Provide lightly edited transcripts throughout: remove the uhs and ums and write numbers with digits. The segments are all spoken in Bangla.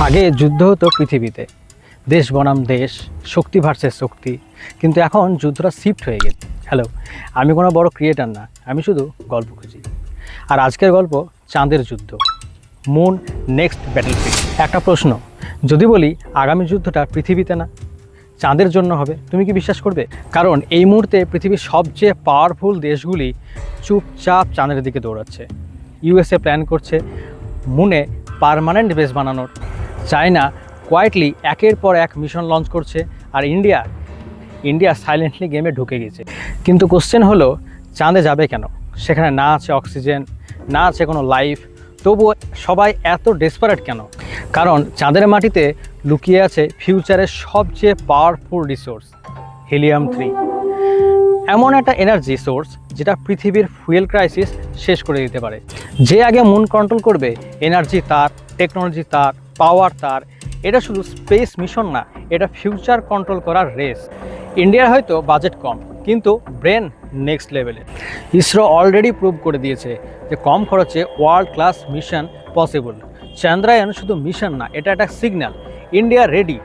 আগে যুদ্ধ হতো পৃথিবীতে, দেশ বনাম দেশ, শক্তি ভার্সেস শক্তি, কিন্তু এখন যুদ্ধটা শিফট হয়ে গেছে। হ্যালো, আমি কোনো বড় ক্রিয়েটার না, আমি শুধু গল্প খুঁজি। আর আজকের গল্প চাঁদের যুদ্ধ, মুন নেক্সট ব্যাটলফিল্ড। একটা প্রশ্ন, যদি বলি আগামী যুদ্ধটা পৃথিবীতে না চাঁদের জন্য হবে, তুমি কি বিশ্বাস করবে? কারণ এই মুহূর্তে পৃথিবীর সবচেয়ে পাওয়ারফুল দেশগুলি চুপচাপ চাঁদের দিকে দৌড়াচ্ছে। ইউএসএ প্ল্যান করছে মুনে পার্মানেন্ট বেস বানানোর, চায়না কোয়াইটলি একের পর এক মিশন লঞ্চ করছে, আর ইন্ডিয়া সাইলেন্টলি গেমে ঢুকে গেছে। কিন্তু কোশ্চেন হলো, চাঁদে যাবে কেন? সেখানে না আছে অক্সিজেন, না আছে কোনো লাইফ, তবুও সবাই এত ডেসপারেট কেন? কারণ চাঁদের মাটিতে লুকিয়ে আছে ফিউচারের সবচেয়ে পাওয়ারফুল রিসোর্স, হিলিয়াম-3। এমন একটা এনার্জি সোর্স যেটা পৃথিবীর ফুয়েল ক্রাইসিস শেষ করে দিতে পারে। যে আগে মুন কন্ট্রোল করবে, এনার্জি তার, টেকনোলজি তার, পাওয়ার তার। এটা শুধু স্পেস মিশন না, এটা ফিউচার কন্ট্রোল করার রেস। ইন্ডিয়ার হয়তো বাজেট কম, কিন্তু ব্রেন নেক্সট লেভেলে। ইসরো অলরেডি প্রুভ করে দিয়েছে যে কম খরচে world class mission possible. Chandrayaan শুধু মিশন না, এটা একটা সিগন্যাল, ইন্ডিয়া রেডি।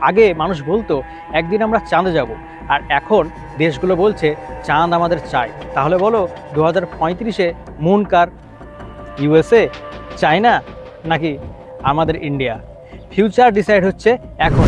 আগে মানুষ বলতো একদিন আমরা চাঁদে যাব, আর এখন দেশগুলো বলছে চাঁদ আমাদের চাই। তাহলে বলো 2035-এ মুন কার? ইউএসএ, চায়না, নাকি আমাদের ইন্ডিয়া? ফিউচার ডিসাইড হচ্ছে এখন।